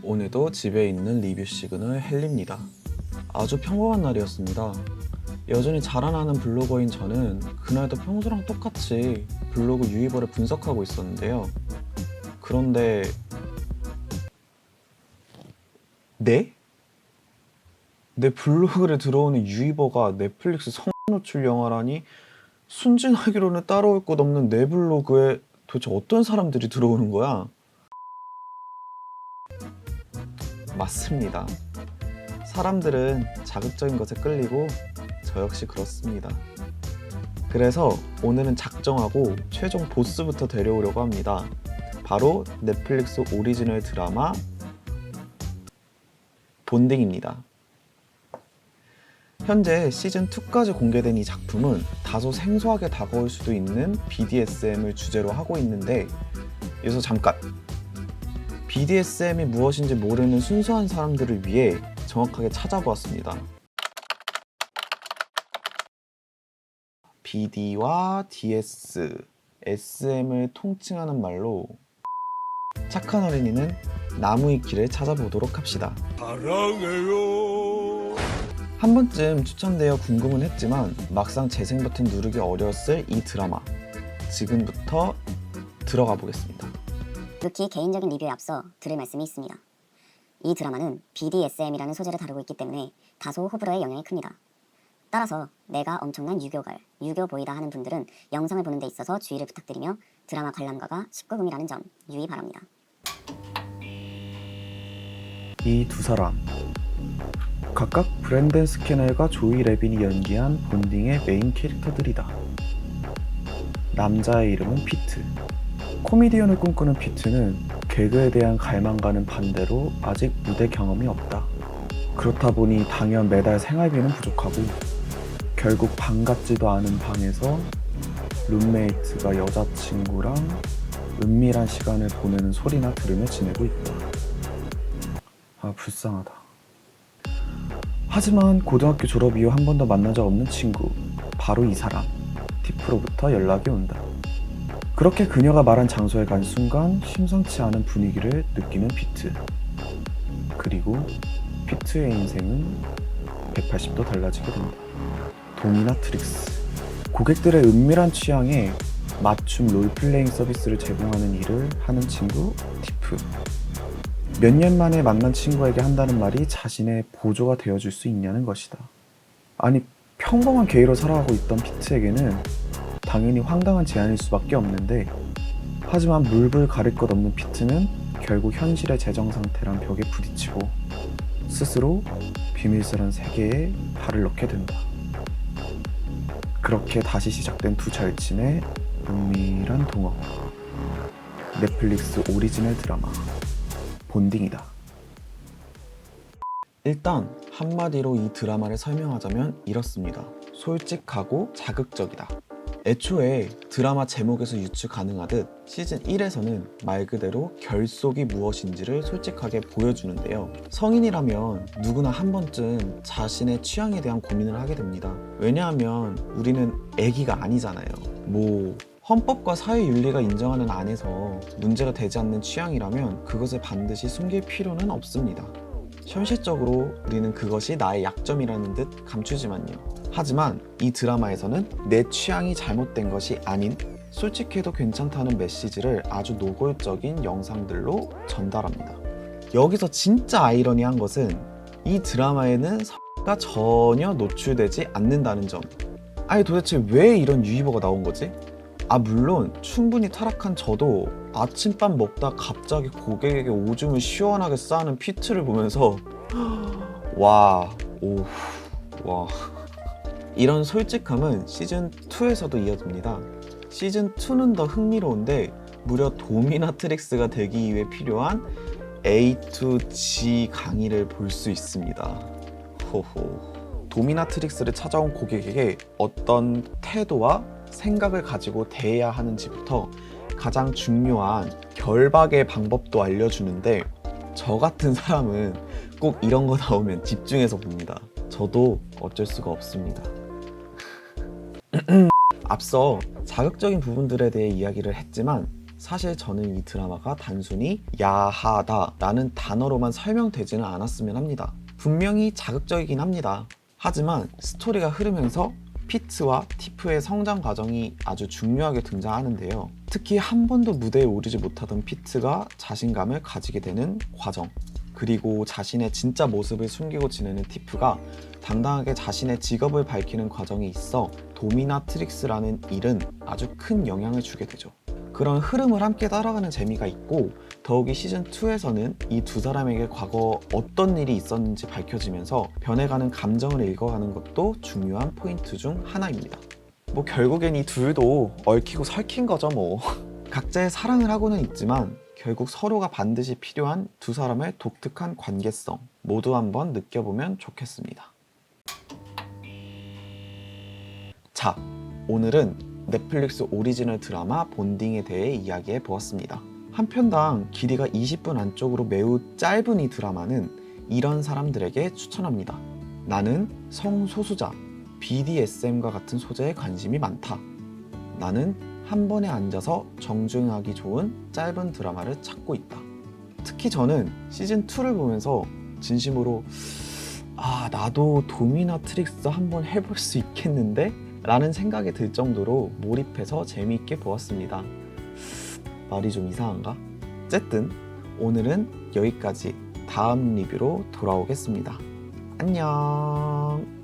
오늘도 집에 있는 리뷰 시그널 헬리입니다. 아주 평범한 날이었습니다. 여전히 자라나는 블로거인 저는 그날도 평소랑 똑같이 블로그 유입어를 분석하고 있었는데요. 그런데 네? 내 블로그에 들어오는 유입어가 넷플릭스 성노출 영화라니? 순진하기로는 따라올 것 없는 내 블로그에 도대체 어떤 사람들이 들어오는 거야? 맞습니다. 사람들은 자극적인 것에 끌리고 저 역시 그렇습니다. 그래서 오늘은 작정하고 최종 보스부터 데려오려고 합니다. 바로 넷플릭스 오리지널 드라마 본딩입니다. 현재 시즌2까지 공개된 이 작품은 다소 생소하게 다가올 수도 있는 BDSM을 주제로 하고 있는데, 여기서 잠깐! BDSM이 무엇인지 모르는 순수한 사람들을 위해 정확하게 찾아보았습니다. BD와 DS, SM을 통칭하는 말로 착한 어린이는 나무의 길을 찾아보도록 합시다. 사랑해요. 한 번쯤 추천되어 궁금은 했지만 막상 재생 버튼 누르기 어려웠을 이 드라마, 지금부터 들어가 보겠습니다. 루키 개인적인 리뷰에 앞서 드릴 말씀이 있습니다. 이 드라마는 BDSM이라는 소재를 다루고 있기 때문에 다소 호불호의 영향이 큽니다. 따라서 내가 엄청난 유교갈, 유교보이다 하는 분들은 영상을 보는 데 있어서 주의를 부탁드리며 드라마 관람가가 19금이라는 점 유의 바랍니다. 이 두 사람 각각 브랜든 스캐널과 조이 레빈이 연기한 본딩의 메인 캐릭터들이다. 남자의 이름은 피트. 코미디언을 꿈꾸는 피트는 개그에 대한 갈망과는 반대로 아직 무대 경험이 없다. 그렇다 보니 당연 매달 생활비는 부족하고 결국 반갑지도 않은 방에서 룸메이트가 여자친구랑 은밀한 시간을 보내는 소리나 들으며 지내고 있다. 아, 불쌍하다. 하지만 고등학교 졸업 이후 한 번도 만난 적 없는 친구, 바로 이 사람, 티프로부터 연락이 온다. 그렇게 그녀가 말한 장소에 간 순간 심상치 않은 분위기를 느끼는 피트. 그리고 피트의 인생은 180도 달라지게 된다. 도미나트릭스. 고객들의 은밀한 취향에 맞춤 롤플레잉 서비스를 제공하는 일을 하는 친구 티프. 몇 년 만에 만난 친구에게 한다는 말이 자신의 보조가 되어줄 수 있냐는 것이다. 아니, 평범한 게이로 살아가고 있던 피트에게는 당연히 황당한 제안일 수밖에 없는데, 하지만 물불 가릴 것 없는 피트는 결국 현실의 재정 상태란 벽에 부딪히고 스스로 비밀스런 세계에 발을 넣게 된다. 그렇게 다시 시작된 두 절친의 은밀한 동업. 넷플릭스 오리지널 드라마 본딩이다. 일단 한마디로 이 드라마를 설명하자면 이렇습니다. 솔직하고 자극적이다. 애초에 드라마 제목에서 유추 가능하듯 시즌 1에서는 말 그대로 결속이 무엇인지를 솔직하게 보여주는데요. 성인이라면 누구나 한 번쯤 자신의 취향에 대한 고민을 하게 됩니다. 왜냐하면 우리는 애기가 아니잖아요. 헌법과 사회윤리가 인정하는 안에서 문제가 되지 않는 취향이라면 그것을 반드시 숨길 필요는 없습니다. 현실적으로 우리는 그것이 나의 약점이라는 듯 감추지만요. 하지만 이 드라마에서는 내 취향이 잘못된 것이 아닌 솔직해도 괜찮다는 메시지를 아주 노골적인 영상들로 전달합니다. 여기서 진짜 아이러니한 것은 이 드라마에는 가 전혀 노출되지 않는다는 점. 아니, 도대체 왜 이런 유희버가 나온 거지? 물론 충분히 타락한 저도 아침밥 먹다 갑자기 고객에게 오줌을 시원하게 싸는 피트를 보면서 와. 이런 솔직함은 시즌2에서도 이어집니다. 시즌2는 더 흥미로운데 무려 도미나트릭스가 되기 위해 필요한 A to G 강의를 볼 수 있습니다. 도미나트릭스를 찾아온 고객에게 어떤 태도와 생각을 가지고 대해야 하는지부터 가장 중요한 결박의 방법도 알려주는데, 저 같은 사람은 꼭 이런 거 나오면 집중해서 봅니다. 저도 어쩔 수가 없습니다. 앞서 자극적인 부분들에 대해 이야기를 했지만 사실 저는 이 드라마가 단순히 야하다 라는 단어로만 설명되지는 않았으면 합니다. 분명히 자극적이긴 합니다. 하지만 스토리가 흐르면서 피트와 티프의 성장 과정이 아주 중요하게 등장하는데요. 특히 한 번도 무대에 오르지 못하던 피트가 자신감을 가지게 되는 과정, 그리고 자신의 진짜 모습을 숨기고 지내는 티프가 당당하게 자신의 직업을 밝히는 과정이 있어 도미나트릭스라는 일은 아주 큰 영향을 주게 되죠. 그런 흐름을 함께 따라가는 재미가 있고, 더욱이 시즌2에서는 이 두 사람에게 과거 어떤 일이 있었는지 밝혀지면서 변해가는 감정을 읽어가는 것도 중요한 포인트 중 하나입니다. 뭐 결국엔 이 둘도 얽히고 설킨 거죠 뭐. 각자의 사랑을 하고는 있지만 결국 서로가 반드시 필요한 두 사람의 독특한 관계성 모두 한번 느껴보면 좋겠습니다. 자, 오늘은 넷플릭스 오리지널 드라마 본딩에 대해 이야기해 보았습니다. 한 편당 길이가 20분 안쪽으로 매우 짧은 이 드라마는 이런 사람들에게 추천합니다. 나는 성소수자, BDSM과 같은 소재에 관심이 많다. 나는 한 번에 앉아서 정주행하기 좋은 짧은 드라마를 찾고 있다. 특히 저는 시즌2를 보면서 진심으로 나도 도미나트릭스 한번 해볼 수 있겠는데? 라는 생각이 들 정도로 몰입해서 재미있게 보았습니다. 말이 좀 이상한가? 어쨌든 오늘은 여기까지. 다음 리뷰로 돌아오겠습니다. 안녕.